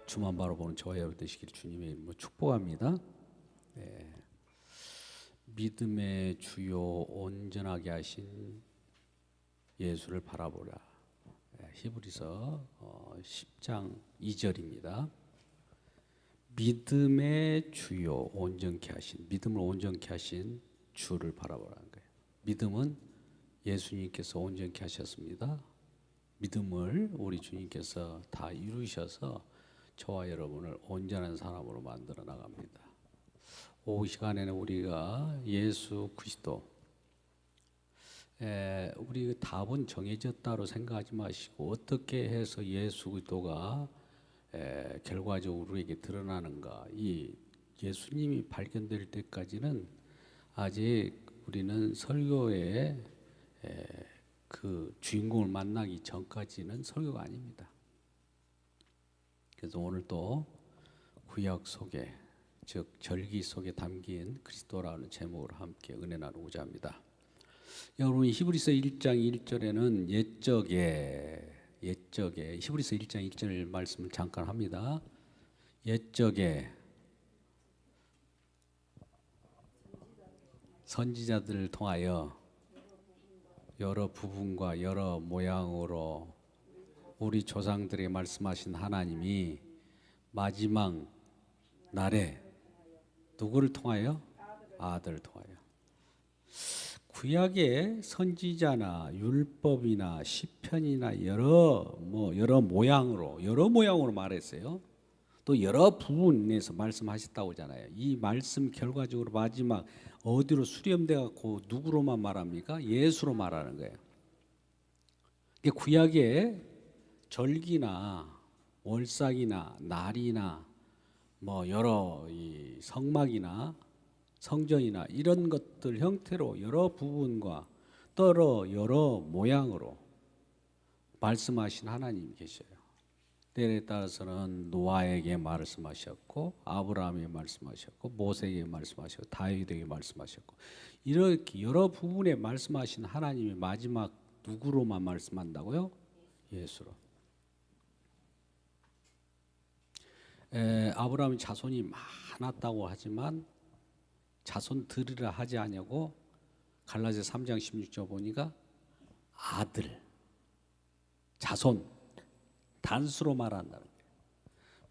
주만 바라보는 저와 여러분 되시길 주님의 이름으로 축복합니다. 네. 믿음의 주요 온전하게 하신 예수를 바라보라. 히브리서 10장 2절입니다. 믿음의 주요 온전케 하신, 믿음을 온전케 하신 주를 바라보라는 거예요. 믿음은 예수님께서 온전케 하셨습니다. 믿음을 우리 주님께서 다 이루셔서 저와 여러분을 온전한 사람으로 만들어 나갑니다. 오후 시간에는 우리가 예수 그리스도, 우리 답은 정해졌다고 생각하지 마시고 어떻게 해서 예수 그리스도가 결과적으로 우리에게 드러나는가, 이 예수님이 발견될 때까지는 아직 우리는 설교의 그 주인공을 만나기 전까지는 설교가 아닙니다. 그래서 오늘 또 구약 속에, 즉 절기 속에 담긴 그리스도라는 제목으로 함께 은혜 나누고자 합니다. 여러분, 히브리서 1장 1절에는 옛적에 히브리서 1장 1절 말씀을 잠깐 합니다. 옛적에 선지자들을 통하여 여러 부분과 여러 모양으로 우리 조상들에게 말씀하신 하나님이 마지막 날에 누구를 통하여? 아들을 통하여. 구약의 선지자나 율법이나 시편이나 여러 모양으로 말했어요. 또 여러 부분에서 말씀하셨다고 하잖아요. 이 말씀 결과적으로 마지막 어디로 수렴돼 갖고 누구로만 말합니까? 예수로 말하는 거예요. 이게 구약의 절기나 월삭이나 날이나 여러 이 성막이나 성전이나 이런 것들 형태로 여러 부분과 여러 모양으로 말씀하신 하나님이 계셔요. 때에 따라서는 노아에게 말씀하셨고, 아브라함에게 말씀하셨고, 모세에게 말씀하셨고, 다윗에게 말씀하셨고, 이렇게 여러 부분에 말씀하신 하나님이 마지막 누구로만 말씀한다고요? 예수로. 아브라함이 자손이 많았다고 하지만 자손들이라 하지 아니하고 갈라디아서 3장 16절 보니까 아들, 자손, 단수로 말한다는 거예요.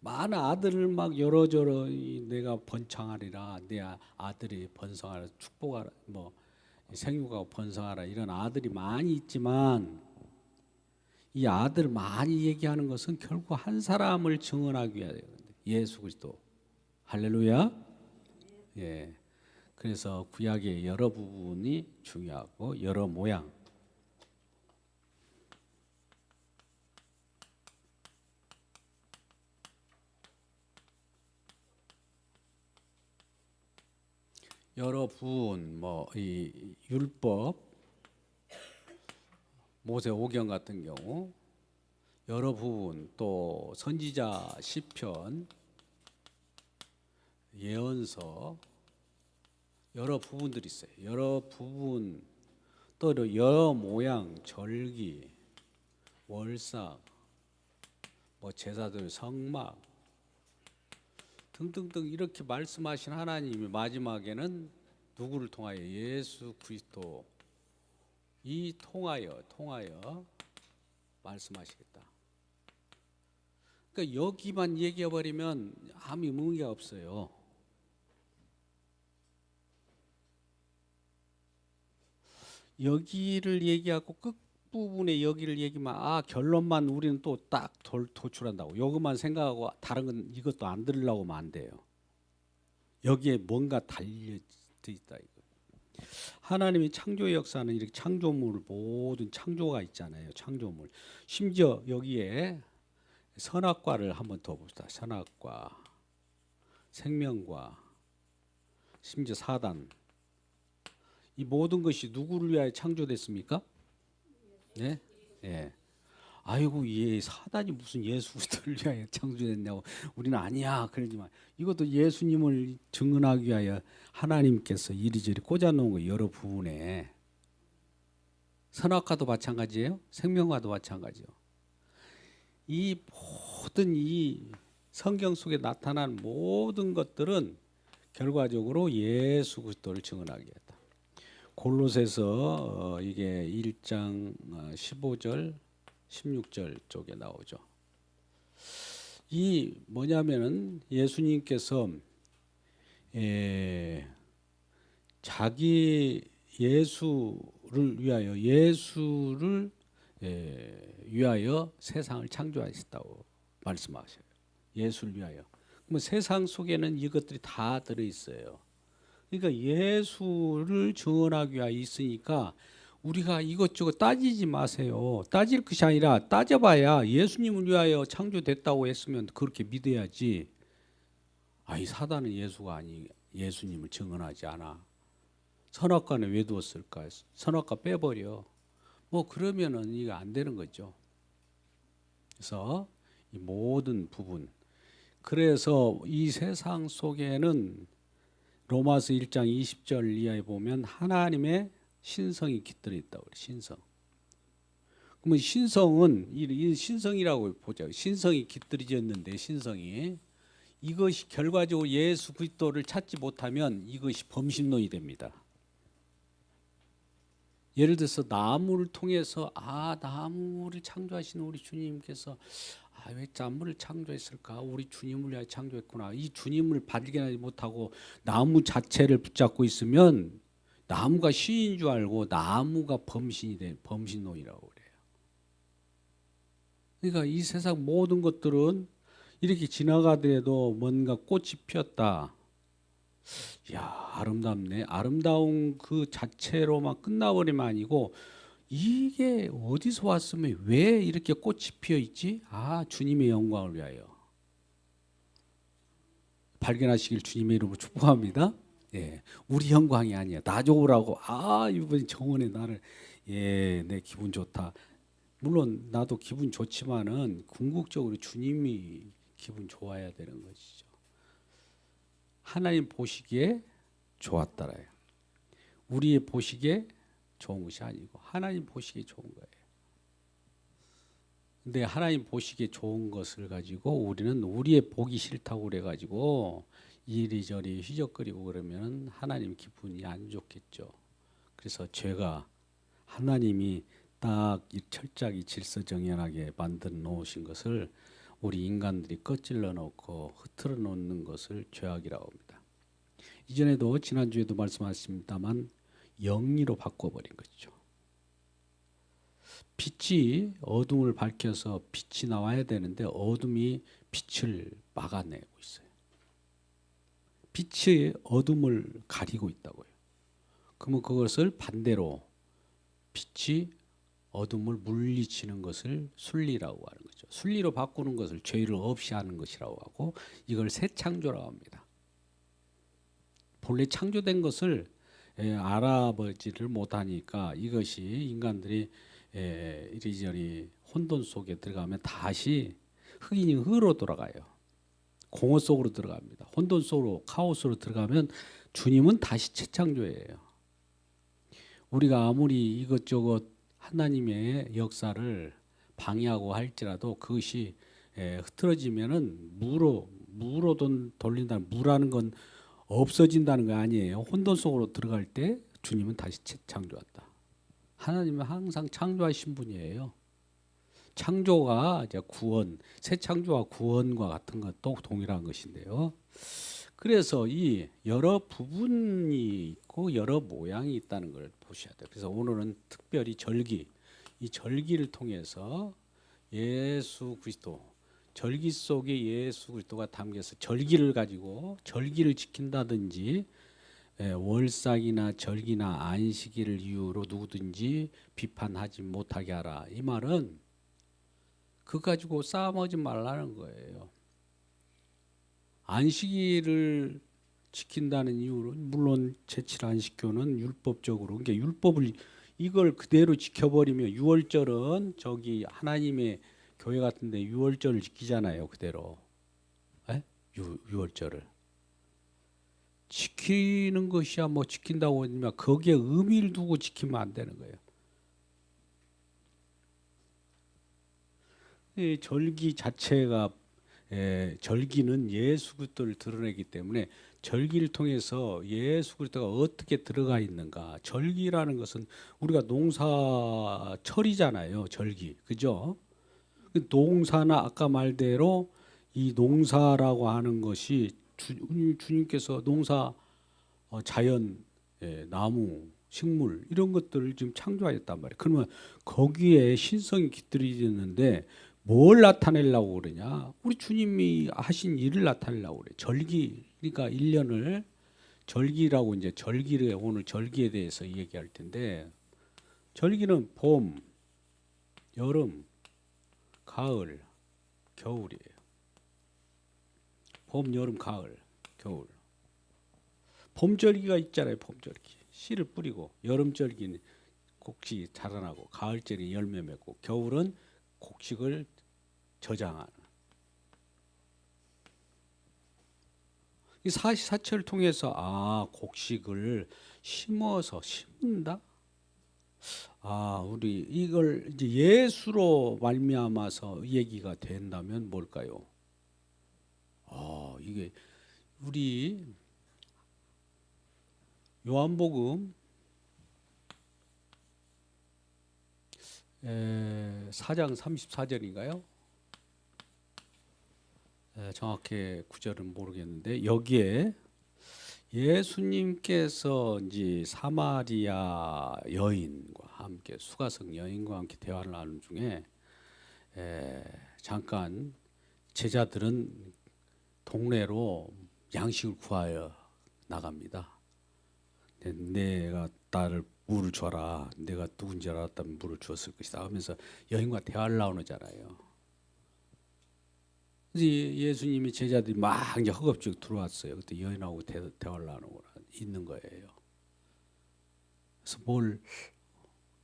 많은 아들을 막 여러저러 내가 번창하리라, 내 아들이 번성하라, 축복하라, 생육하고 번성하라, 이런 아들이 많이 있지만 이 아들 많이 얘기하는 것은 결국 한 사람을 증언하기 위하여 예수 그리스도. 할렐루야. 예. 그래서 구약의 여러 부분이 중요하고 여러 모양. 여러 부분, 이 율법, 모세 오경 같은 경우 여러 부분, 또 선지자 시편, 예언서, 여러 부분들이 있어요. 여러 부분, 또 여러 모양, 절기, 월삭, 제사들 성막 등등등 이렇게 말씀하신 하나님이 마지막에는 누구를 통하여? 예수 그리스도 이 통하여 말씀하시겠다. 그러니까 여기만 얘기해 버리면 아무 의미가 없어요. 여기를 얘기하고 끝부분에 여기를 얘기만 결론만 우리는 또 딱 도출한다고 요것만 생각하고 다른 건 이것도 안 들으려고 하면 안 돼요. 여기에 뭔가 달려져 있다 이거. 하나님의 창조의 역사는 이렇게 창조물, 모든 창조가 있잖아요. 창조물. 심지어 여기에 선악과를 한번 더 봅시다. 선악과, 생명과, 심지어 사단. 이 모든 것이 누구를 위하여 창조됐습니까? 네? 예. 아이고, 사단이 무슨 예수 그리스도를 위하여 창조됐냐고. 우리는 아니야. 그러지만 이것도 예수님을 증언하기 위하여 하나님께서 이리저리 꽂아놓은 거 여러 부분에. 선악과도 마찬가지예요. 생명과도 마찬가지예요. 이 모든 이 성경 속에 나타난 모든 것들은 결과적으로 예수 그리스도를 증언하게 했다. 골로새서 이게 1장 15절 16절 쪽에 나오죠. 이 뭐냐면은 예수님께서 자기 예수를 위하여 세상을 창조하셨다고 말씀하셔요. 예수를 위하여. 그러면 세상 속에는 이것들이 다 들어 있어요. 그러니까 예수를 증언하기 위하여 있으니까 우리가 이것저것 따지지 마세요. 따질 것이 아니라 따져봐야 예수님을 위하여 창조됐다고 했으면 그렇게 믿어야지. 이 사단은 예수님을 증언하지 않아. 선악과는 왜 두었을까? 선악과 빼버려. 뭐 그러면은 이거 안 되는 거죠. 그래서 이 모든 부분. 그래서 이 세상 속에는 로마서 1장 20절 이하에 보면 하나님의 신성이 깃들어 있다고 그래요. 신성. 그러면 신성은 이 신성이라고 보자. 신성이 깃들어졌는데 신성이 이것이 결과적으로 예수 그리스도를 찾지 못하면 이것이 범신론이 됩니다. 예를 들어서 나무를 통해서 나무를 창조하신 우리 주님께서 왜 나무를 창조했을까? 우리 주님을 위하여 창조했구나. 이 주님을 발견하지 못하고 나무 자체를 붙잡고 있으면 나무가 신인 줄 알고 나무가 범신론이라고 그래요. 그러니까 이 세상 모든 것들은 이렇게 지나가더라도 뭔가 꽃이 피었다. 야, 아름답네. 아름다운 그 자체로만 끝나버리면 아니고 이게 어디서 왔으면 왜 이렇게 꽃이 피어 있지? 주님의 영광을 위하여. 발견하시길 주님의 이름으로 축복합니다. 예, 우리 영광이 아니야. 나 좋으라고. 이번에 정원에 나를 내 기분 좋다. 물론 나도 기분 좋지만은 궁극적으로 주님이 기분 좋아야 되는 것이죠. 하나님 보시기에 좋았더라요. 우리의 보시기에 좋은 것이 아니고 하나님 보시기에 좋은 거예요. 근데 하나님 보시기에 좋은 것을 가지고 우리는 우리의 보기 싫다고 그래가지고 이리저리 휘적거리고 그러면 하나님 기분이 안 좋겠죠. 그래서 죄가 하나님이 딱 철저하게 질서정연하게 만들어 놓으신 것을 우리 인간들이 껍질러 놓고 흐트러 놓는 것을 죄악이라고 합니다. 이전에도 지난주에도 말씀하셨습니다만 영리로 바꿔버린 것이죠. 빛이 어둠을 밝혀서 빛이 나와야 되는데 어둠이 빛을 막아내고 있어요. 빛이 어둠을 가리고 있다고요. 그러면 그것을 반대로 빛이 어둠을 물리치는 것을 순리라고 하는 거죠. 순리로 바꾸는 것을 죄를 없이 하는 것이라고 하고 이걸 새 창조라고 합니다. 본래 창조된 것을 알아보지를 못하니까 이것이 인간들이 이리저리 혼돈 속에 들어가면 다시 흑인이 흑으로 돌아가요. 공허 속으로 들어갑니다. 혼돈 속으로 카오스로 들어가면 주님은 다시 재창조예요. 우리가 아무리 이것저것 하나님의 역사를 방해하고 할지라도 그것이 흐트러지면은 무로 돌린다는 무라는 건 없어진다는 거 아니에요. 혼돈 속으로 들어갈 때 주님은 다시 재창조한다. 하나님은 항상 창조하신 분이에요. 창조가 이제 구원, 새 창조와 구원과 같은 것도 동일한 것인데요. 그래서 이 여러 부분이 있고 여러 모양이 있다는 걸 보셔야 돼요. 그래서 오늘은 특별히 절기, 이 절기를 통해서 예수 그리스도, 절기 속에 예수 그리스도가 담겨서 절기를 가지고 절기를 지킨다든지 월삭이나 절기나 안식일을 이유로 누구든지 비판하지 못하게 하라. 이 말은 그거 가지고 싸움하지 말라는 거예요. 안식일을 지킨다는 이유로 물론 제7 안식교는 율법적으로 그러니까 율법을 이걸 그대로 지켜버리면 유월절은 저기 하나님의 교회 같은데 유월절을 지키잖아요. 그대로 유월절을 지키는 것이야 뭐 지킨다고 하지만 거기에 의미를 두고 지키면 안 되는 거예요. 이 절기 자체가 절기는 예수 그리스도를 드러내기 때문에 절기를 통해서 예수 그리스도가 어떻게 들어가 있는가. 절기라는 것은 우리가 농사철이잖아요. 절기. 그죠? 그 농사나 아까 말대로 이 농사라고 하는 것이 주님께서 농사, 자연, 나무, 식물 이런 것들을 지금 창조하였단 말이에요. 그러면 거기에 신성이 깃들어지는데 뭘 나타내려고 그러냐? 우리 주님이 하신 일을 나타내려고 그래. 절기, 그러니까 1년을 절기라고 이제 절기를 오늘 절기에 대해서 얘기할 텐데 절기는 봄, 여름, 가을, 겨울이에요. 봄, 여름, 가을, 겨울. 봄절기가 있잖아요. 봄절기. 씨를 뿌리고 여름절기는 곡식이 자라나고 가을절기 열매 맺고 겨울은 곡식을 저장하는. 이 사시사철을 통해서 곡식을 심는다. 우리 이걸 이제 예수로 말미암아서 얘기가 된다면 뭘까요? 이게 우리 요한복음 4장 34절인가요? 정확히 구절은 모르겠는데 여기에 예수님께서 이제 사마리아 여인과 함께 수가성 여인과 함께 대화를 나누는 중에 잠깐 제자들은 동네로 양식을 구하여 나갑니다. 내가 나를 물을 줘라. 내가 누군지 알았다면 물을 주었을 것이다 하면서 여인과 대화를 나누잖아요. 예수님이 제자들이 막 이제 허겁지겁 들어왔어요. 그때 여인하고 대화를 나누고 있는 거예요. 그래서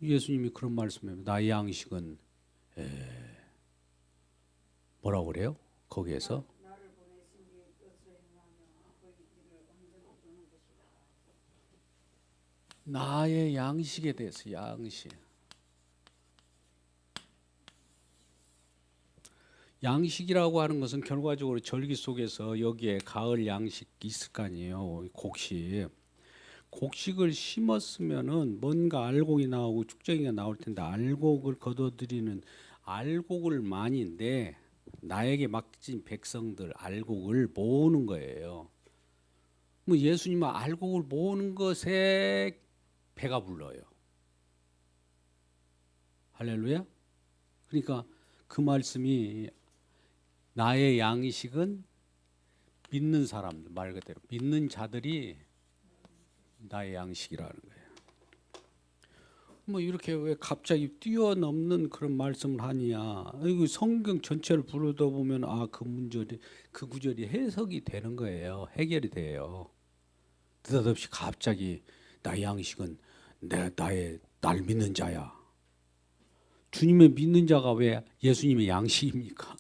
예수님이 그런 말씀을 나의 양식은 뭐라고 그래요? 거기에서 나의 양식에 대해서 양식이라고 하는 것은 결과적으로 절기 속에서 여기에 가을 양식 있을 거 아니에요. 곡식을 심었으면은 뭔가 알곡이 나오고 쭉정이가 나올 텐데 알곡을 거둬들이는 알곡을 많이인데 나에게 맡긴 백성들 알곡을 모으는 거예요. 뭐 예수님은 알곡을 모으는 것에 배가 불러요. 할렐루야. 그러니까 그 말씀이 나의 양식은 믿는 사람들, 말 그대로 믿는 자들이 나의 양식이라는 거예요. 뭐 이렇게 왜 갑자기 뛰어넘는 그런 말씀을 하냐? 이거 성경 전체를 부르다 보면 그 구절이 해석이 되는 거예요. 해결이 돼요. 느닷없이 갑자기 나의 양식은 날 믿는 자야. 주님의 믿는 자가 왜 예수님의 양식입니까?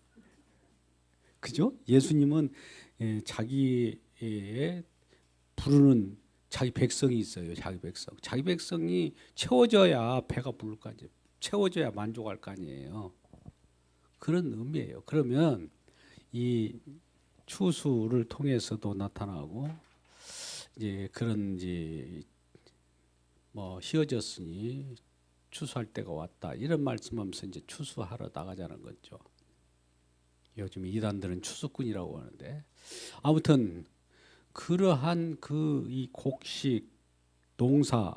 그죠? 예수님은 자기의 부르는 자기 백성이 있어요. 자기 백성이 채워져야 배가 부를 거 아니에요. 채워져야 만족할 거 아니에요. 그런 의미예요. 그러면 이 추수를 통해서도 나타나고 이제 그런 이제 뭐 휘어졌으니 추수할 때가 왔다 이런 말씀하면서 이제 추수하러 나가자는 거죠. 요즘 이단들은 추수꾼이라고 하는데 아무튼 그러한 이 곡식 농사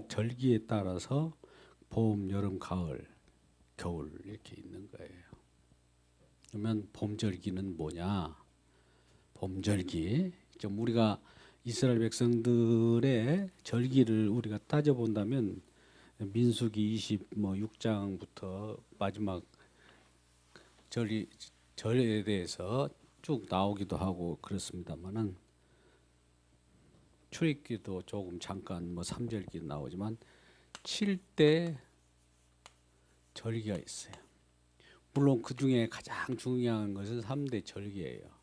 절기에 따라서 봄, 여름, 가을, 겨울 이렇게 있는 거예요. 그러면 봄절기는 뭐냐? 봄절기 좀 우리가 이스라엘 백성들의 절기를 우리가 따져본다면 민수기 26장부터 마지막 절에 대해서 쭉 나오기도 하고 그렇습니다만은 출애굽기도 조금 잠깐 3절기 나오지만 7대 절기가 있어요. 물론 그 중에 가장 중요한 것은 3대 절기예요.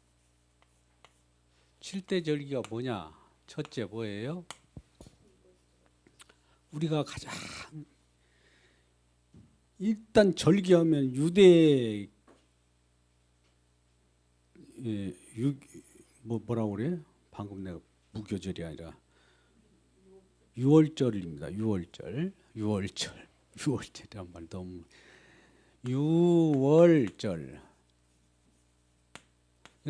7대 절기가 뭐냐? 첫째 뭐예요? 우리가 가장 일단 절기하면 뭐라고 그래? 방금 내가 무교절이 아니라 유월절입니다. 유월절이란 말 너무 유월절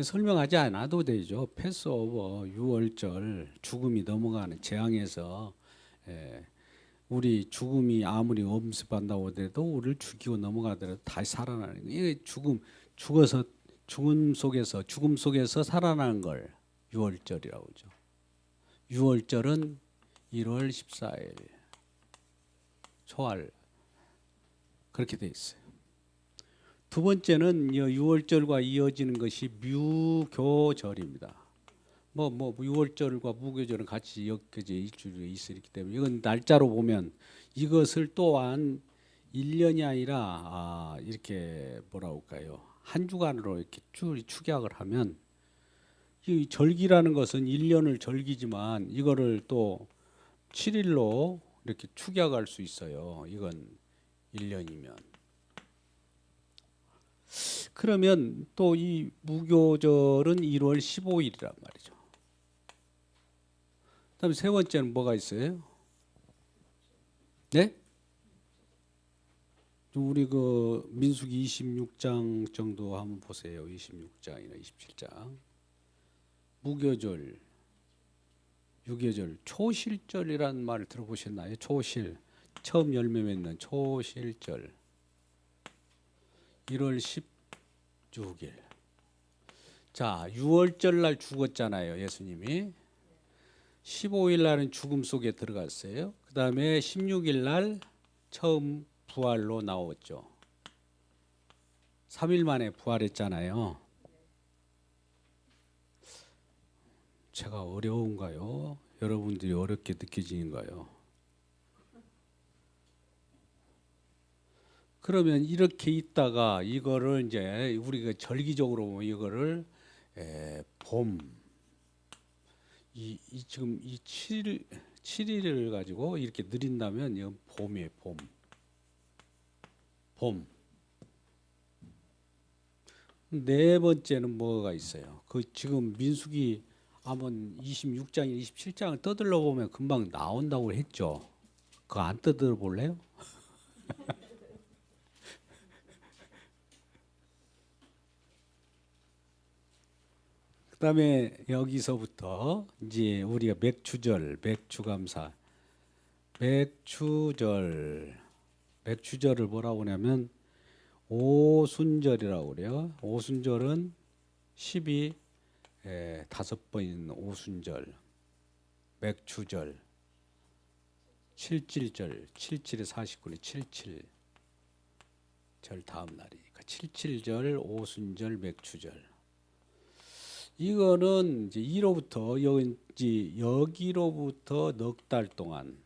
설명하지 않아도 되죠. 패스오버 유월절 죽음이 넘어가는 재앙에서 우리 죽음이 아무리 엄습한다고 해도 우리를 죽이고 넘어가더라도 다시 살아나는 거. 이게 죽음 속에서 살아나는 걸 유월절이라고 하죠. 유월절은 1월 14일 초할 그렇게 돼 있어요. 두 번째는 유월절과 이어지는 것이 무교절입니다. 뭐 유월절과 무교절은 같이 엮여져 있기 때문에 이건 날짜로 보면 이것을 또한 1년이 아니라 이렇게 뭐라고 할까요? 한 주간으로 이렇게 축약을 하면 이 절기라는 것은 1년을 절기지만 이거를 또 7일로 이렇게 축약할 수 있어요. 이건 1년이면. 그러면 또 이 무교절은 1월 15일이란 말이죠. 그다음에 세 번째는 뭐가 있어요? 네? 우리 그 민수기 26장 정도 한번 보세요. 26장이나 27장. 무교절, 유교절, 초실절이라는 말을 들어보셨나요? 초실, 처음 열매 맺는 초실절. 1월 16일. 자, 6월절 날 죽었잖아요, 예수님이. 15일 날은 죽음 속에 들어갔어요. 그 다음에 16일 날 처음 부활로 나왔죠. 3일 만에 부활했잖아요. 제가 어려운가요? 여러분들이 어렵게 느껴지는가요? 그러면 이렇게 있다가 이거를 이제 우리가 절기적으로 보면 이거를 봄, 지금 이 7일을 가지고 이렇게 느린다면 이건 봄이에요, 봄. 봄. 네 번째는 뭐가 있어요? 그 지금 민수기 한번 26장, 27장을 떠들러 보면 금방 나온다고 했죠. 그거 안 떠들어 볼래요? 그다음에 여기서부터 이제 우리가 맥추절, 맥추감사, 맥추절을 뭐라고 하냐면 오순절이라고 그래요. 오순절은 10이 5번인 오순절, 맥추절, 칠칠절, 7칠에 49니 77절 다음 날이니까 77절, 오순절, 맥추절. 이거는 이제 여기로부터 넉 달 동안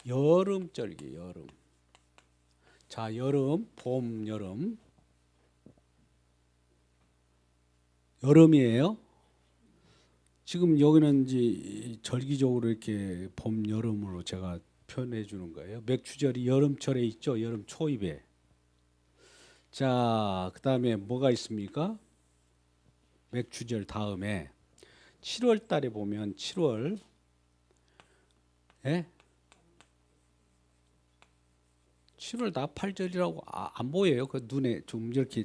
여름절기 여름. 자, 여름, 봄, 여름이에요. 지금 여기는 이제 절기적으로 이렇게 봄, 여름으로 제가 표현해 주는 거예요. 맥추절이 여름철에 있죠. 여름 초입에. 자, 그 다음에 뭐가 있습니까? 맥추절 다음에 7월 달에 보면 7월 예? 7월 나팔절이라고 안 보여요. 그 눈에 좀 이렇게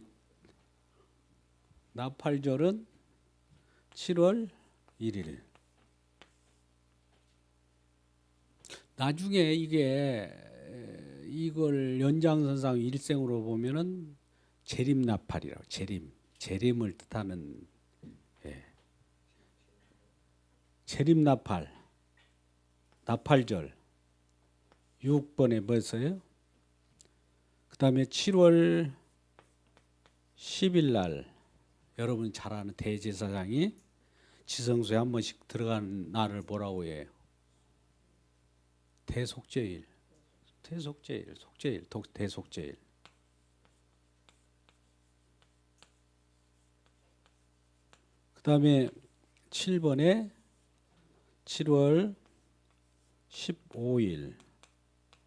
나팔절은 7월 1일. 나중에 이걸 연장선상 일생으로 보면은 재림나팔이라고 재림을 뜻하는 재림나팔 나팔절 6번에 뭐였어요? 그 다음에 7월 10일 날 여러분 잘 아는 대제사장이 지성소에 한 번씩 들어가는 날을 뭐라고 해요? 대속죄일. 그 다음에 7번에 7월 15일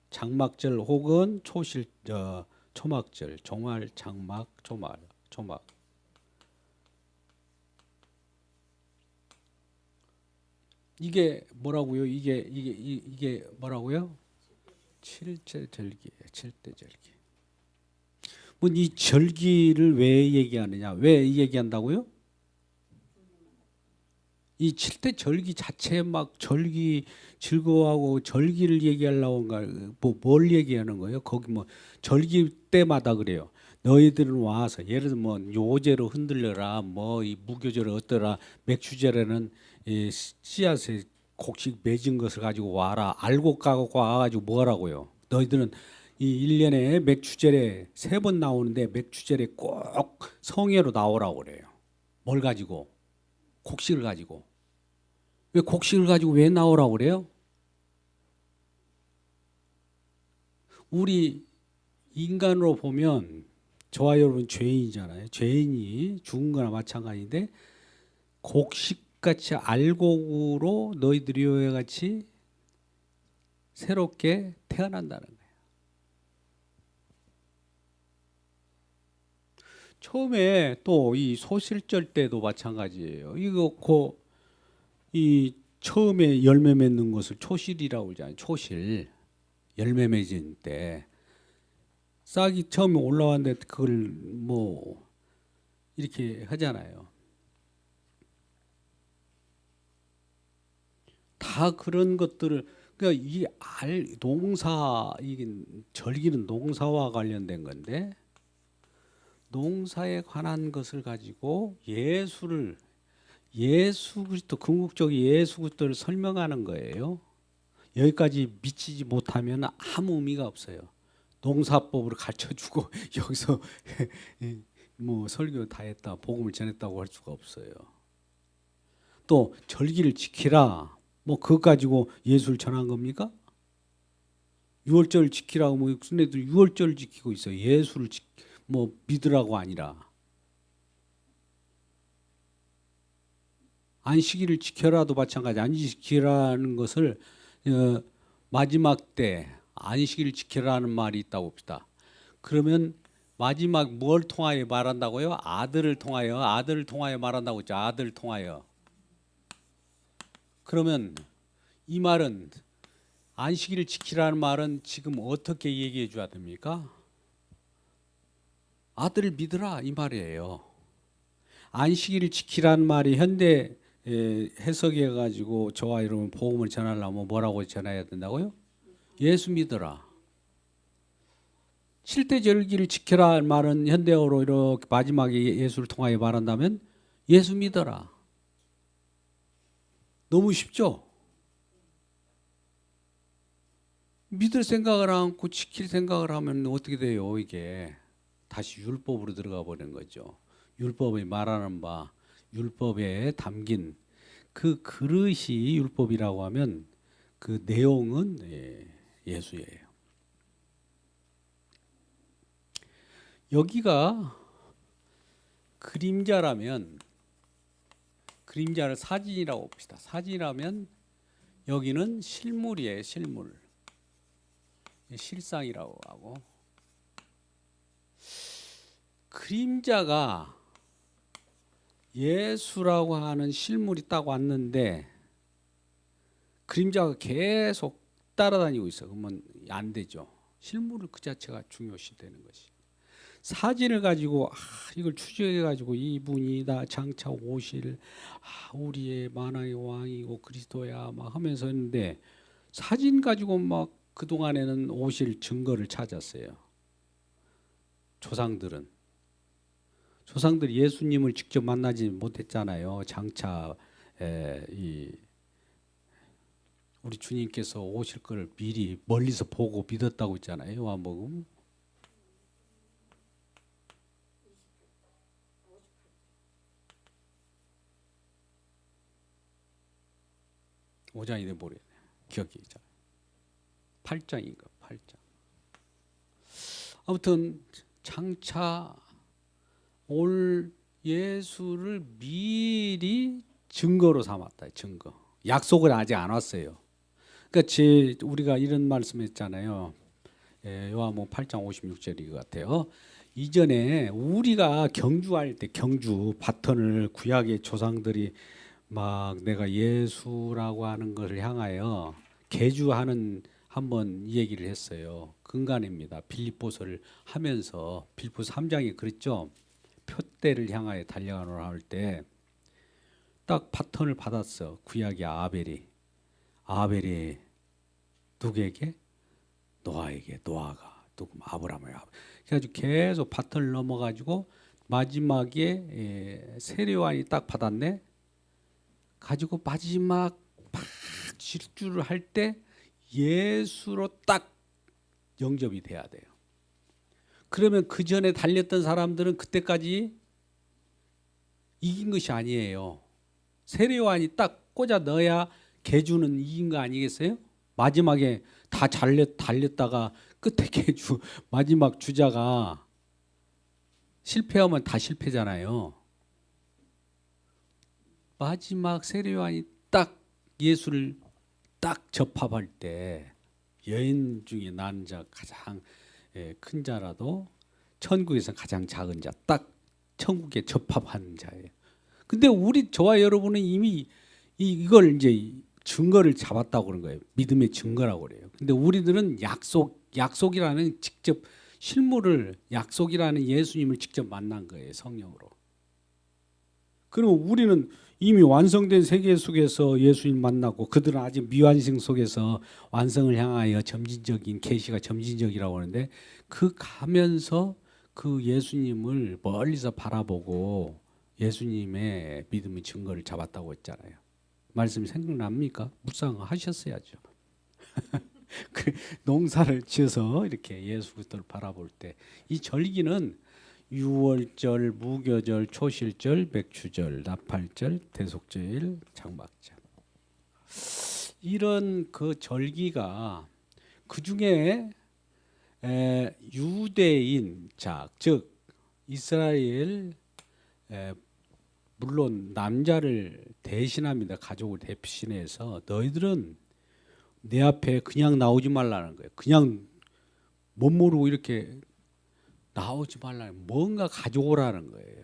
장막절 혹은 초막절, 종말, 장막, 초막. 이게 뭐라고요? 이게 뭐라고요? 칠대 절기예요. 칠대 절기. 뭐 이 절기를 왜 얘기하느냐? 왜 얘기한다고요? 이 칠대 절기 자체 막 절기 즐거워하고 절기를 얘기하려고 뭘 얘기하는 거예요? 거기 뭐 절기 때마다 그래요. 너희들은 와서 예를 들면 뭐 요제로 흔들려라, 뭐 이 무교제로 어떠라, 맥주제로는 이 씨앗에 곡식 맺은 것을 가지고 와라. 알곡 가고 와가지고 뭐 하라고요? 너희들은 이 1년에 맥주제에 3번 나오는데 맥주제에 꼭 성회로 나오라고 그래요. 뭘 가지고? 곡식을 가지고. 왜 곡식을 가지고 왜 나오라고 그래요? 우리 인간으로 보면 저와 여러분 죄인이잖아요. 죄인이 죽은 거나 마찬가지인데 곡식같이 알곡으로 너희들이 이와 같이 새롭게 태어난다는 거예요. 처음에 또 이 소실절 때도 마찬가지예요. 이 처음에 열매 맺는 것을 초실이라고 그러잖아요. 초실. 열매 맺은 때 싹이 처음에 올라왔는데 그걸 뭐 이렇게 하잖아요. 다 그런 것들을 그러니까 이 농사 이게 절기는 농사와 관련된 건데 농사에 관한 것을 가지고 예수 그리스도 궁극적 예수 그리스도를 설명하는 거예요. 여기까지 미치지 못하면 아무 의미가 없어요. 농사법을 가르쳐주고 여기서 뭐 설교 다 했다, 복음을 전했다고 할 수가 없어요. 또 절기를 지키라, 뭐 그것 가지고 예수를 전한 겁니까? 유월절 지키라고 뭐 순례들 유월절 지키고 있어요. 예수를 뭐 믿으라고 아니라. 안식일을 지켜라도 마찬가지. 안식 지키라는 것을 마지막 때 안식일을 지키라는 말이 있다고 봅시다. 그러면 마지막 뭘 통하여 말한다고요? 아들을 통하여 말한다고 했죠. 아들을 통하여. 그러면 이 말은 안식일을 지키라는 말은 지금 어떻게 얘기해 줘야 됩니까? 아들을 믿으라 이 말이에요. 안식일을 지키라는 말이 현대 해석해 가지고 저와 여러분 복음을 전하려면 뭐라고 전해야 된다고요? 예수 믿어라. 칠대절기를 지켜라 말은 현대어로 이렇게 마지막에 예수를 통하여 말한다면 예수 믿어라. 너무 쉽죠? 믿을 생각을 않고 지킬 생각을 하면 어떻게 돼요? 이게 다시 율법으로 들어가 버리는 거죠. 율법이 말하는 바, 율법에 담긴 그 그릇이 율법이라고 하면 그 내용은 예수예요. 여기가 그림자라면 그림자를 사진이라고 봅시다. 사진이라면 여기는 실물이에요. 실물. 실상이라고 하고 그림자가 예수라고 하는 실물이 딱 왔는데 그림자가 계속 따라다니고 있어. 그러면 안 되죠. 실물을 그 자체가 중요시되는 것이. 사진을 가지고 이걸 추적해 가지고 이분이다 장차 오실 우리의 만왕의 왕이고 그리스도야 막 하면서 했는데 사진 가지고 막 그동안에는 오실 증거를 찾았어요. 조상들이 예수님을 직접 만나지 못했잖아요. 장차 우리 주님께서 오실 걸 미리 멀리서 보고 믿었다고 했잖아요. 요한복음 5장인데 모르겠네. 기억이 잘. 8장인가 8장. 아무튼 장차 올 예수를 미리 증거로 삼았다. 증거. 약속은 아직 안 왔어요. 그러니까 우리가 이런 말씀했잖아요. 요한복음 8장 56절인 것 같아요. 이전에 우리가 경주할 때 경주 바턴을 구약의 조상들이 막 내가 예수라고 하는 것을 향하여 계주하는 한번 이 얘기를 했어요. 근간입니다. 빌립보서를 하면서 빌립보서 3장에 그랬죠. 표대를 향하여 달려가노라 할 때 딱 바턴을 받았어. 구약의 아벨이 누구에게? 노아에게. 노아가 누구? 아브라함에게. 그래가지고 계속 바턴을 넘어가지고 마지막에 세례요한이 딱 받았네. 가지고 마지막 막 질주를 할 때 예수로 딱 영접이 돼야 돼요. 그러면 그 전에 달렸던 사람들은 그때까지 이긴 것이 아니에요. 세례요한이 딱 꽂아 넣어야 개주는 이긴 거 아니겠어요? 마지막에 다 달렸다가 끝에 개주 마지막 주자가 실패하면 다 실패잖아요. 마지막 세례요한이 딱 예수를 딱 접합할 때 여인 중에 난 자 가장 큰 자라도 천국에서 가장 작은 자 딱 천국에 접합한 자예요. 근데 저와 여러분은 이미 이걸 이제 증거를 잡았다고 그런 거예요. 믿음의 증거라고 그래요. 근데 우리들은 약속이라는 직접 실물을 약속이라는 예수님을 직접 만난 거예요. 성령으로. 그러면 우리는 이미 완성된 세계 속에서 예수님 만나고 그들은 아직 미완성 속에서 완성을 향하여 점진적인 계시가 점진적이라고 하는데 그 가면서 그 예수님을 멀리서 바라보고 예수님의 믿음의 증거를 잡았다고 했잖아요. 말씀이 생각납니까? 묵상 하셨어야죠. 그 농사를 지어서 이렇게 예수 그리스도를 바라볼 때 이 절기는 유월절, 무교절, 초실절, 맥추절, 나팔절, 대속절, 장막절 이런 그 절기가 그 중에 유대인 즉 이스라엘 물론 남자를 대신합니다. 가족을 대신해서 너희들은 내 앞에 그냥 나오지 말라는 거예요. 그냥 못 모르고 이렇게 나오지 말라는 뭔가 가져오라는 거예요.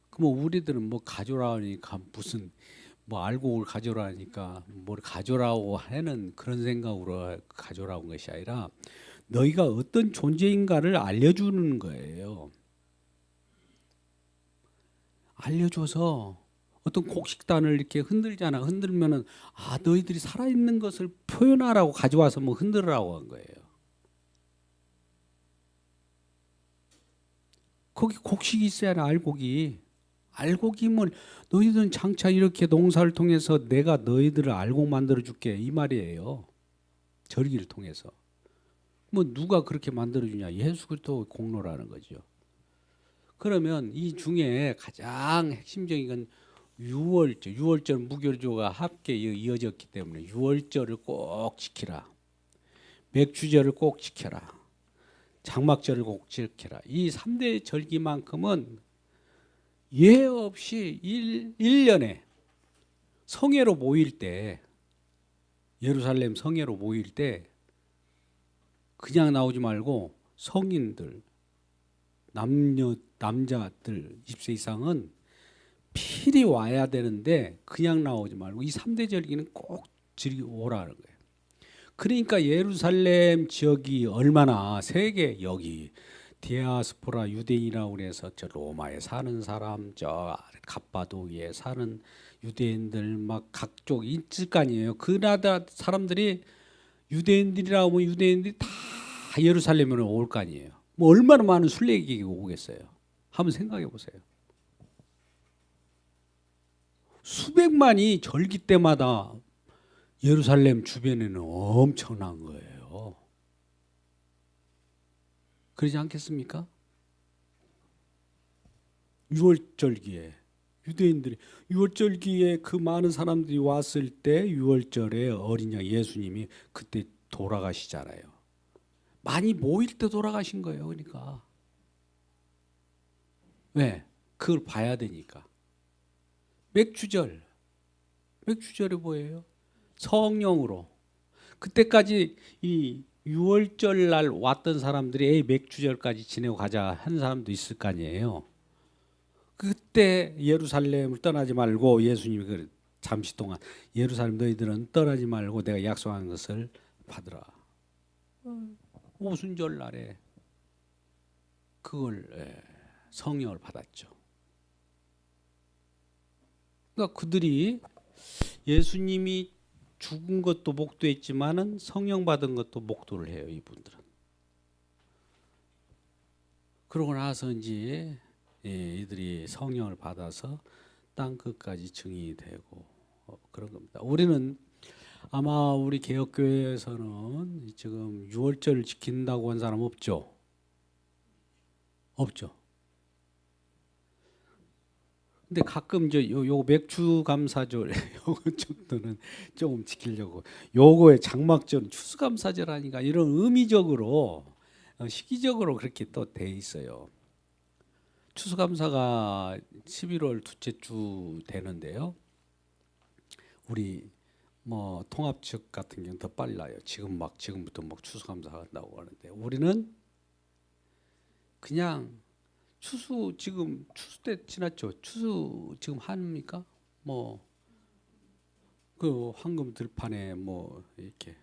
그럼 우리들은 뭐 가져오라니까 무슨 뭐 알곡을 가져오라니까 뭘 가져오라고 하는 그런 생각으로 가져오라는 것이 아니라 너희가 어떤 존재인가를 알려주는 거예요. 알려줘서 어떤 곡식단을 이렇게 흔들잖아. 흔들면은 너희들이 살아있는 것을 표현하라고 가져와서 뭐 흔들으라고 한 거예요. 거기 곡식이 있어야 하나 알곡이면 너희들은 장차 이렇게 농사를 통해서 내가 너희들을 알곡 만들어 줄게 이 말이에요. 절기를 통해서. 뭐 누가 그렇게 만들어 주냐? 예수 그리스도 공로라는 거죠. 그러면 이 중에 가장 핵심적인 건 유월절 무교조가 함께 이어졌기 때문에 유월절을 꼭 지키라. 맥주절을 꼭 지켜라. 장막절을 꼭 지켜라. 이 3대 절기만큼은 예 없이 1년에 성회로 모일 때 예루살렘 성회로 모일 때 그냥 나오지 말고 성인들 남자들 20세 이상은 필히 와야 되는데 그냥 나오지 말고 이 3대 절기는 꼭 즐기고 오라는 거예요. 그러니까 예루살렘 지역이 얼마나 세계 여기 디아스포라 유대인이라고 그래서 저 로마에 사는 사람 저 갑바도기에 사는 유대인들 막 각종 있을 거 아니에요. 그 나라 사람들이 유대인들이라고 하면 유대인들이 다 예루살렘으로 올 거 아니에요. 뭐 얼마나 많은 순례객이 오겠어요. 한번 생각해 보세요. 수백만이 절기 때마다 예루살렘 주변에는 엄청난 거예요. 그러지 않겠습니까? 유월절기에 유대인들이 유월절기에 그 많은 사람들이 왔을 때 유월절에 어린 양 예수님이 그때 돌아가시잖아요. 많이 모일 때 돌아가신 거예요. 그러니까 왜? 그걸 봐야 되니까. 맥주절이 뭐예요? 성령으로. 그때까지 이 6월절 날 왔던 사람들이 에이 맥주절까지 지내고 가자 한 사람도 있을 거 아니에요. 그때 예루살렘을 떠나지 말고 예수님이 잠시 동안 예루살렘 너희들은 떠나지 말고 내가 약속한 것을 받으라. 오순절 날에 그걸 성령을 받았죠. 그러니까 그들이 예수님이 죽은 것도 목도했지만은 성령 받은 것도 목도를 해요. 이분들은. 그러고 나서 이제 이들이 성령을 받아서 땅 끝까지 증인이 되고 그런 겁니다. 우리는 아마 우리 개혁교회에서는 지금 6월절 지킨다고 한 사람 없죠? 없죠. 근데 가끔 이제 요 맥주 감사절 요거 정도는 조금 지키려고 요거의 장막절 추수감사절 하니까 이런 의미적으로 시기적으로 그렇게 또 돼 있어요. 추수감사가 11월 둘째 주 되는데요. 우리 뭐 통합 측 같은 경우는 더 빨라요. 지금부터 막 추수감사 한다고 하는데 우리는 그냥 지금 추수 때 지났죠. 추수 지금 합니까? 뭐 그 황금 들판에 뭐 이렇게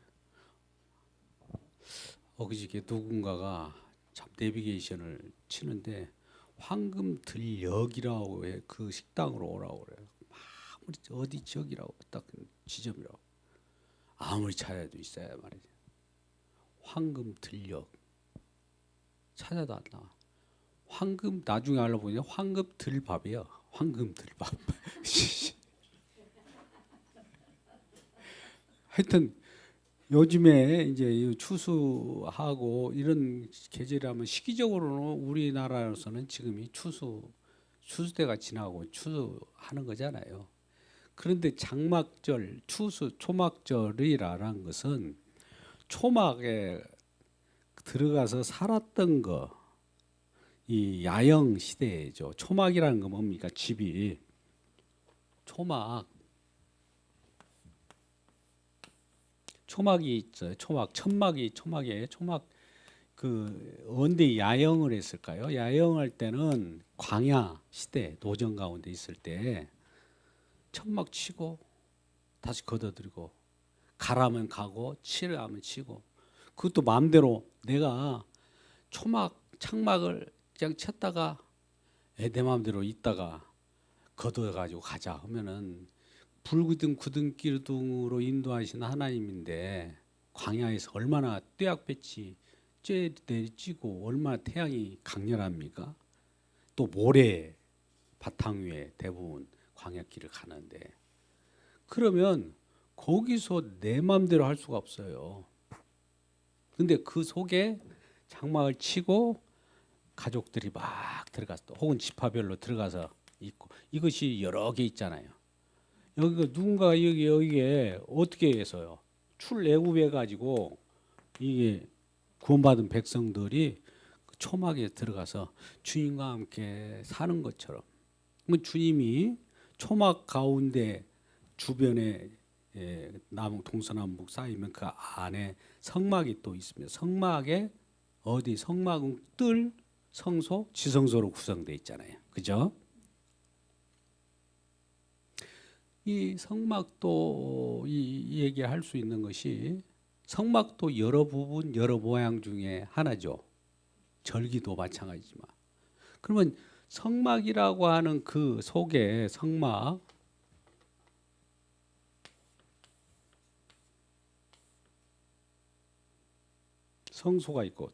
어그저께 누군가가 참 내비게이션을 치는데 황금 들역이라고 해 그 식당으로 오라고 그래요. 아무리 어디 지역이라고 딱 지점이라고 아무리 찾아도 있어야 말이죠. 황금 들역 찾아도 안 나와. 황금 나중에 알아보니 황금 들밥이야. 황금 들밥. 하여튼 요즘에 이제 추수하고 이런 계절이라면 시기적으로는 우리나라에서는 지금이 추수때가 지나고 추수하는 거잖아요. 그런데 장막절, 초막절이라는 것은 초막에 들어가서 살았던 거, 이 야영 시대죠. 초막이라는 거 뭡니까? 집이 초막이 있어요. 초막이에요. 초막 그 언제 야영을 했을까요? 야영할 때는 광야 시대 노정 가운데 있을 때 천막 치고 다시 걷어들이고 가라면 가고 치라면 치고 그것도 마음대로 내가 창막을 그냥 쳤다가 내 마음대로 있다가 걷어가지고 가자 하면은 불기둥 구등기둥으로 인도하신 하나님인데 광야에서 얼마나 떼약볕이 쬐내찌고 얼마나 태양이 강렬합니까? 또 모래 바탕 위에 대부분 광야길을 가는데 그러면 거기서 내 마음대로 할 수가 없어요. 근데 그 속에 장막을 치고 가족들이 막 들어가서 혹은 지파별로 들어가서 있고 이것이 여러 개 있잖아요. 여기가 누군가 여기에 어떻게 해서요? 출애굽해 가지고 이게 구원받은 백성들이 그 초막에 들어가서 주님과 함께 사는 것처럼 주님이 초막 가운데 주변에 동서남북 쌓이면 그 안에 성막이 또 있습니다. 성막에 성막은 뜰, 성소, 지성소로 구성되어 있잖아요. 그죠? 이 성막도 이 얘기할 수 있는 것이 성막도 여러 부분, 여러 모양 중에 하나죠. 절기도 마찬가지지만. 그러면 성막이라고 하는 그 속에 성소가 있고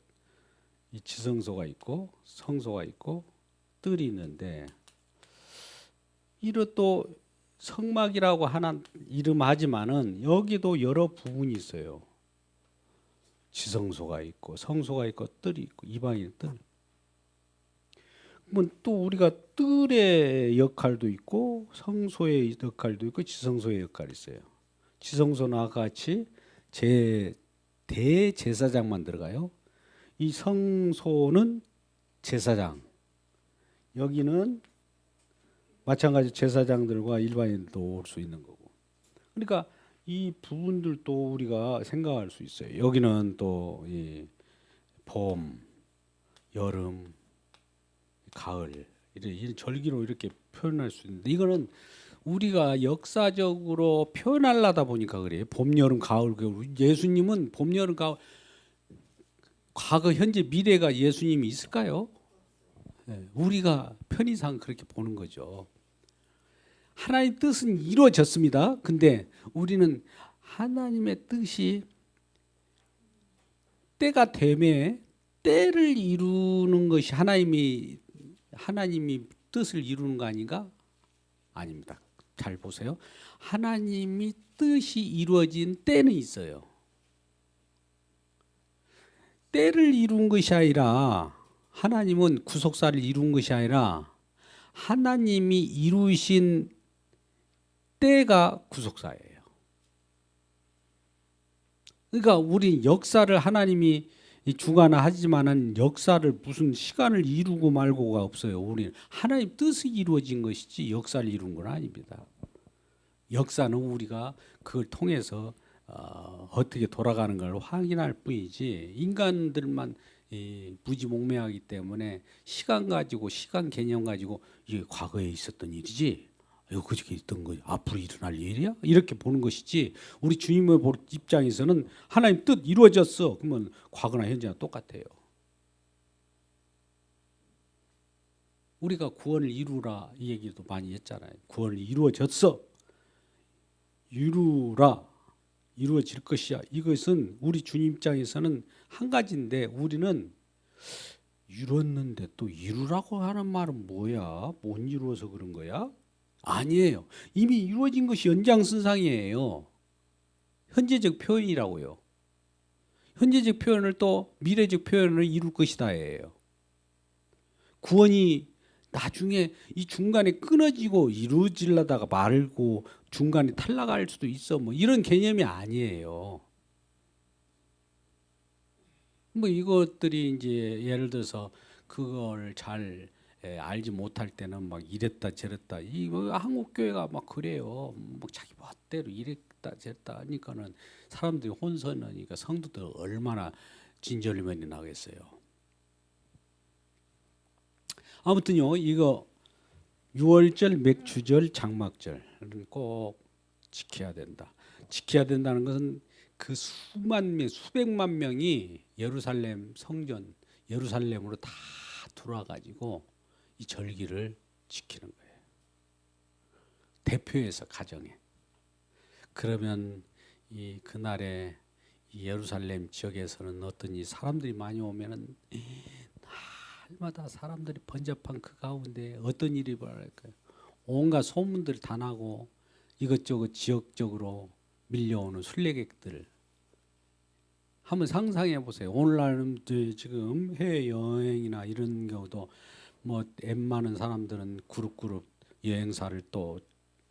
이 지성소가 있고 성소가 있고 뜰이 있는데 이런 또 성막이라고 하는 이름하지만은 여기도 여러 부분이 있어요. 지성소가 있고 성소가 있고 뜰이 있고 이방인 뜰. 그러면 또 우리가 뜰의 역할도 있고 성소의 역할도 있고 지성소의 역할이 있어요. 지성소는 아까 같이 대제사장만 들어가요. 이 성소는 제사장. 여기는 마찬가지 제사장들과 일반인도 올 수 있는 거고. 그러니까 이 부분들도 우리가 생각할 수 있어요. 여기는 또 이 봄, 여름, 가을 이런 절기로 이렇게 표현할 수 있는데 이거는 우리가 역사적으로 표현하려다 보니까 그래요. 봄, 여름, 가을, 겨울. 예수님은 봄, 여름, 가을 과거, 현재, 미래가 예수님이 있을까요? 네, 우리가 편의상 그렇게 보는 거죠. 하나님의 뜻은 이루어졌습니다. 근데 우리는 하나님의 뜻이 때가 되매 때를 이루는 것이 하나님이 뜻을 이루는 거 아닌가? 아닙니다. 잘 보세요. 하나님이 뜻이 이루어진 때는 있어요. 때를 이룬 것이 아니라 하나님은 구속사를 이룬 것이 아니라 하나님이 이루신 때가 구속사예요. 그러니까 우리 역사를 하나님이 주관하지만은 역사를 무슨 시간을 이루고 말고가 없어요. 우리는 하나님 뜻이 이루어진 것이지 역사를 이룬 건 아닙니다. 역사는 우리가 그걸 통해서 어떻게 돌아가는 걸 확인할 뿐이지 인간들만 무지몽매하기 때문에 시간 가지고 시간 개념 가지고 이게 과거에 있었던 일이지 이거 그저께 있던 거 앞으로 일어날 일이야? 이렇게 보는 것이지 우리 주님의 입장에서는 하나님 뜻 이루어졌어. 그러면 과거나 현재나 똑같아요. 우리가 구원을 이루라 이 얘기도 많이 했잖아요. 구원을 이루어졌어. 이루라. 이루어질 것이야. 이것은 우리 주님 입장에서는 한 가지인데 우리는 이뤘는데 또 이루라고 하는 말은 뭐야? 못 이루어서 그런 거야? 아니에요. 이미 이루어진 것이 연장선상이에요. 현재적 표현이라고요. 현재적 표현을 또 미래적 표현을 이룰 것이다예요. 구원이 나중에 이 중간에 끊어지고 이루어지려다가 말고 중간에 탈락할 수도 있어. 뭐 이런 개념이 아니에요. 뭐 이것들이 이제 예를 들어서 그걸 잘 알지 못할 때는 막 이랬다 저랬다 이 한국 교회가 막 그래요. 뭐 자기 멋대로 이랬다 저랬다 하니까는 사람들이 혼선하니까 성도들 얼마나 진절미이 나겠어요. 아무튼요 이거 6월절, 맥주절, 장막절은 꼭 지켜야 된다. 지켜야 된다는 것은 그 수만 명, 수백만 명이 예루살렘 성전, 예루살렘으로 다 들어와가지고 이 절기를 지키는 거예요. 대표해서 가정에. 그러면 이 그날에 이 예루살렘 지역에서는 어떤 이 사람들이 많이 오면은 날마다 사람들이 번잡한 그 가운데 어떤 일이 벌어질까요? 온갖 소문들 다 나고 이것저것 지역적으로 밀려오는 순례객들 한번 상상해 보세요. 오늘날은 지금 해외 여행이나 이런 경우도 뭐 웬만한 사람들은 그룹 여행사를 또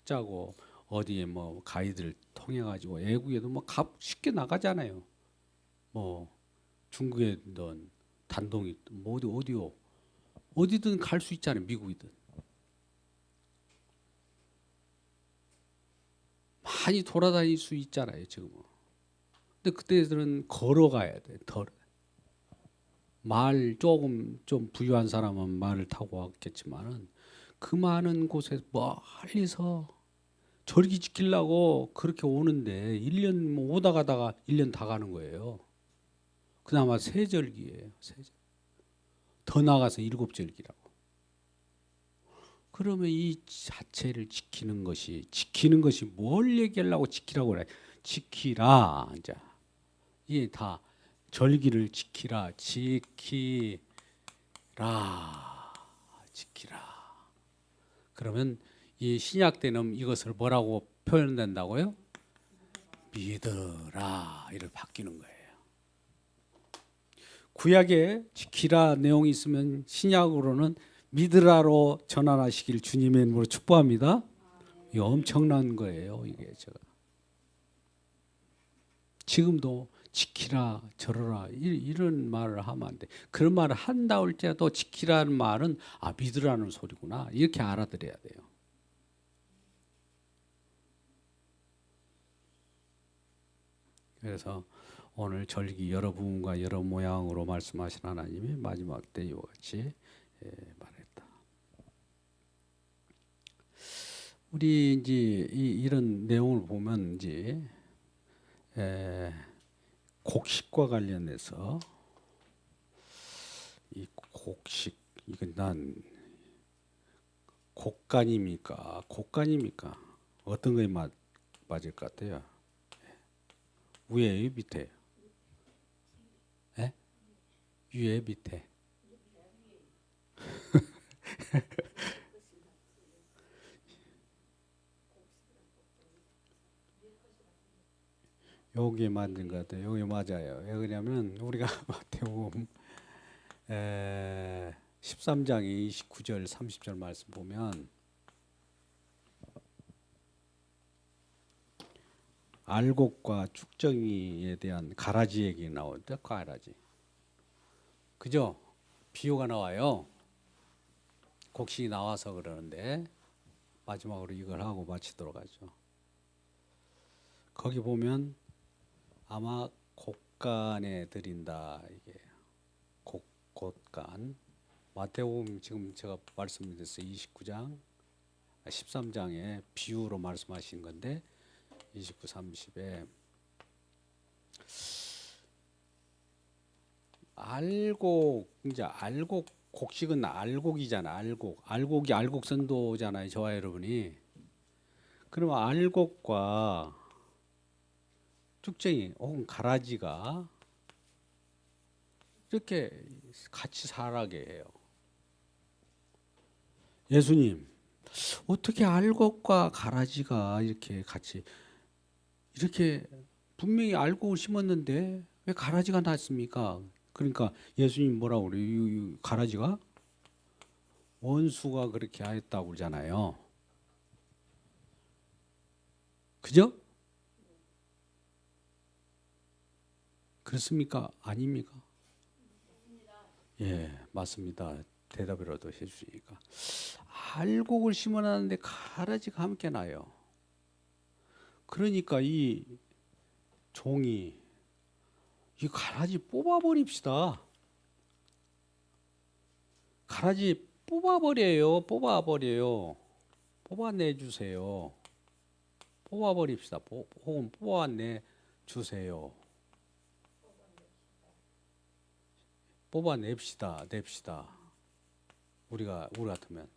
짜고 어디에 뭐 가이드를 통해 가지고 외국에도 뭐 쉽게 나가잖아요. 뭐 중국에든 단동이 뭐 어디든 갈 수 있잖아요. 미국이든 많이 돌아다닐 수 있잖아요. 지금은. 근데 그때들은 걸어가야 돼. 말 조금 좀 부유한 사람은 말을 타고 왔겠지만은 그 많은 곳에 멀리서 절기 지키려고 그렇게 오는데 1년 뭐 오다 가다가 1년 다 가는 거예요. 그나마 세절기예요. 세절. 더 나가서 7절기라고. 그러면 이 자체를 지키는 것이 뭘 얘기하려고 지키라고 그래? 지키라. 이제 이게 다 절기를 지키라. 그러면 이 신약 때는 이것을 뭐라고 표현된다고요? 믿으라. 이를 바뀌는 거예요. 구약에 지키라 내용이 있으면 신약으로는 믿으라로 전환하시길 주님의 이름으로 축복합니다. 이게 엄청난 거예요. 이게 제가 지금도 지키라 저러라 이런 말을 하면 안 돼. 그런 말을 한다 할 때도 지키라는 말은 믿으라는 소리구나 이렇게 알아들어야 돼요. 그래서 오늘 절기 여러 부분과 여러 모양으로 말씀하신 하나님이 마지막 때 이와 같이 말했다. 우리 이제 이런 내용을 보면 이제 곡식과 관련해서 이 곡식 이건 난 곡간입니까 어떤 거에 맞을 것 같아요? 위에요, 밑에요? 예? 위에 밑에. 여기에 맞는 것 같아요. 여기 맞아요. 왜 그러냐면 우리가 마태복음 13장 29절 30절 말씀 보면 알곡과 쭉정이에 대한 가라지 얘기 나오죠. 가라지. 그죠? 비유가 나와요. 곡식이 나와서 그러는데 마지막으로 이걸 하고 마치도록 하죠. 거기 보면 아마 곡간에 드린다 이게 곡간 마태복음 지금 제가 말씀드렸어요. 29장 13장에 비유로 말씀하신 건데 29, 30에 알곡 곡식은 알곡이잖아. 알곡이 알곡선도잖아요. 저와 여러분이. 그러면 알곡과 쭉정이 혹은 가라지가 이렇게 같이 살아게 해요. 예수님, 어떻게 알곡과 가라지가 이렇게 같이 이렇게 분명히 알곡을 심었는데 왜 가라지가 났습니까? 그러니까 예수님 뭐라고 그래요? 이 가라지가 원수가 그렇게 하였다고 그러잖아요. 그죠? 그렇습니까? 아닙니까? 예, 맞습니다. 대답이라도 해주시니까. 알곡을 심어놨는데 가라지가 함께 나요. 그러니까 이 종이 이 가라지 뽑아버립시다. 가라지 뽑아버려요. 뽑아내주세요. 뽑아버립시다. 혹은 뽑아내주세요. 냅시다. 우리 같으면.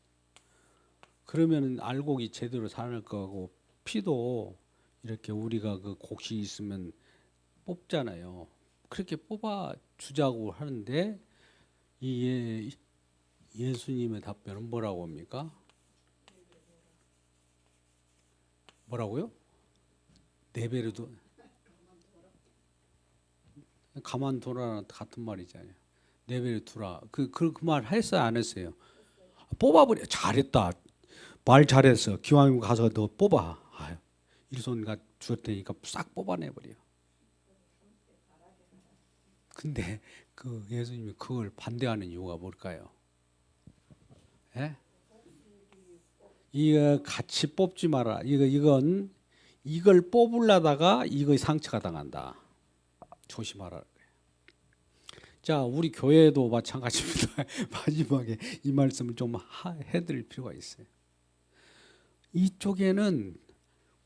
그러면 알곡이 제대로 살을 거고 피도 이렇게 우리가 그 곡식이 있으면 뽑잖아요. 그렇게 뽑아주자고 하는데 이 예수님의 답변은 뭐라고 합니까? 뭐라고요? 네 배로도 가만둬라 같은 말이잖아요. 네 배로 두라. 그 말 했어요, 안 했어요? 뽑아버려. 잘했다. 말 잘했어. 기왕이면 가서 너 뽑아. 아유, 일손가 주었 테니까 싹 뽑아내버려. 근데 그 예수님이 그걸 반대하는 이유가 뭘까요? 예? 이거 같이 뽑지 마라. 이걸 뽑으려다가 이거 상처가 당한다. 조심하라. 자, 우리 교회도 마찬가지입니다. 마지막에 이 말씀을 좀 해드릴 필요가 있어요. 이쪽에는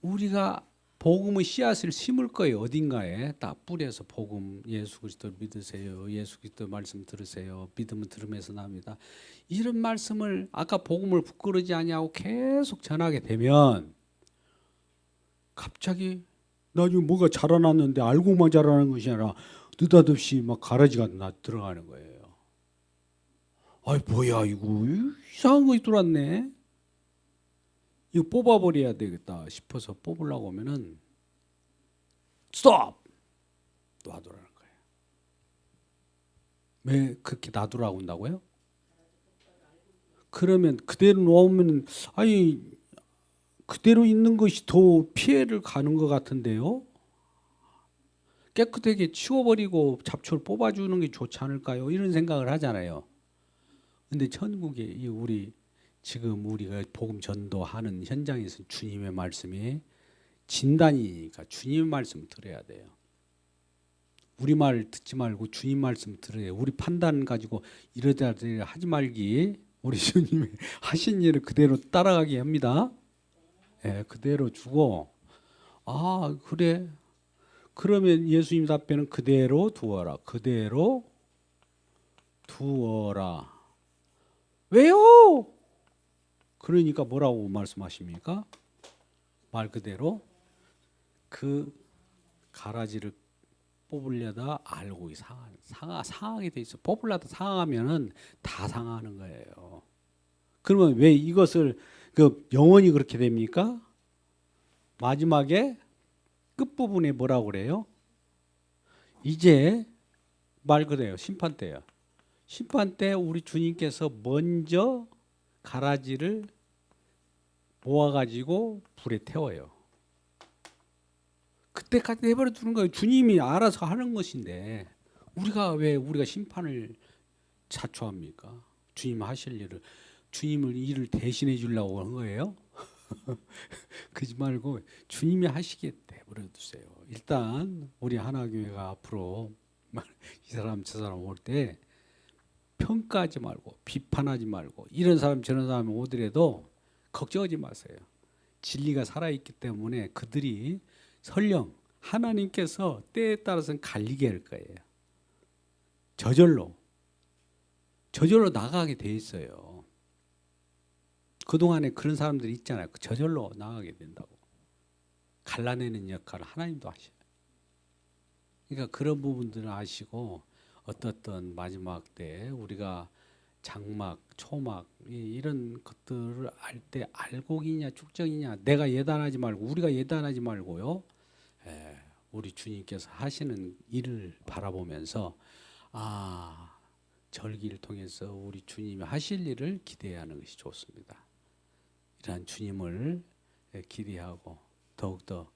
우리가 복음의 씨앗을 심을 거예요. 어딘가에 딱 뿌려서 복음, 예수 그리스도를 믿으세요. 예수 그리스도 말씀 들으세요. 믿음은 들음에서 납니다. 이런 말씀을 아까 복음을 부끄러지 아니하고 계속 전하게 되면 갑자기 나중에 뭐가 자라났는데 알고만 자라는 것이 아니라 느닷없이 막 가라지가 들어가는 거예요. 아이 뭐야 이거 이상한 거 들어왔네. 이거 뽑아버려야 되겠다 싶어서 뽑으려고 하면은 스톱! 놔두라는 거예요. 왜 그렇게 놔두라고 한다고요? 그러면 그대로 놓으면 아니 그대로 있는 것이 더 피해를 가는 것 같은데요. 깨끗하게 치워버리고 잡초를 뽑아주는 게 좋지 않을까요? 이런 생각을 하잖아요. 근데 천국에 지금 우리가 복음 전도하는 현장에서 주님의 말씀이 진단이니까 주님의 말씀을 들어야 돼요. 우리 말 듣지 말고 주님 말씀 들어요. 우리 판단 가지고 이러다 하지 말기. 우리 주님이 하신 일을 그대로 따라가게 합니다. 예, 그대로 주고 아 그래. 그러면 예수님 답변은 그대로 두어라. 그대로 두어라. 왜요? 그러니까 뭐라고 말씀하십니까? 말 그대로 그 가라지를 뽑으려다 알고 상하게 돼 있어. 뽑으려다 상하면은 다 상하는 거예요. 그러면 왜 이것을 그 영원히 그렇게 됩니까? 마지막에 끝부분에 뭐라고 그래요? 이제 말 그대로 심판 때예요. 심판 때 우리 주님께서 먼저 가라지를 모아가지고 불에 태워요. 그때까지 내버려 두는 거예요. 주님이 알아서 하는 것인데 우리가 심판을 자초합니까? 주님 하실 일을 주님을 일을 대신해 주려고 한 거예요? 그러지 말고 주님이 하시게 내버려 두세요. 일단 우리 하나교회가 앞으로 이 사람 저 사람 올 때 평가하지 말고 비판하지 말고 이런 사람 저런 사람이 오더라도 걱정하지 마세요. 진리가 살아있기 때문에 그들이 설령 하나님께서 때에 따라서는 갈리게 할 거예요. 저절로 나가게 돼 있어요. 그동안에 그런 사람들이 있잖아요. 저절로 나가게 된다고. 갈라내는 역할을 하나님도 하셔요. 그러니까 그런 부분들을 아시고 어떻든 마지막 때 우리가 장막, 초막 이런 것들을 알 때 알곡이냐 축적이냐 내가 예단하지 말고 우리가 예단하지 말고요. 우리 주님께서 하시는 일을 바라보면서 절기를 통해서 우리 주님이 하실 일을 기대하는 것이 좋습니다. 이러한 주님을 기대하고 더욱더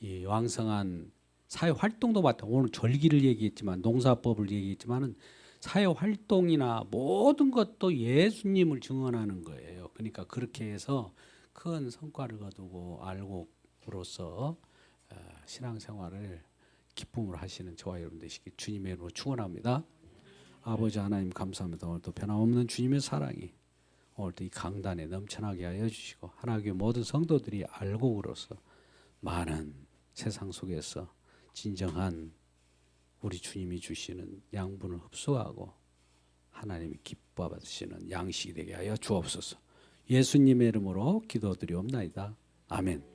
이 왕성한 사회 활동도 맡아 오늘 절기를 얘기했지만 농사법을 얘기했지만은 사회 활동이나 모든 것도 예수님을 증언하는 거예요. 그러니까 그렇게 해서 큰 성과를 거두고 알곡으로서 신앙생활을 기쁨으로 하시는 저와 여러분 되시길 주님의 이름으로 축원합니다. 아버지 하나님 감사합니다. 오늘도 변함없는 주님의 사랑이 오늘도 이 강단에 넘쳐나게 하여 주시고 하나님의 모든 성도들이 알곡으로서 많은 세상 속에서 진정한 우리 주님이 주시는 양분을 흡수하고 하나님이 기뻐 받으시는 양식이 되게 하여 주옵소서. 예수님의 이름으로 기도드리옵나이다. 아멘.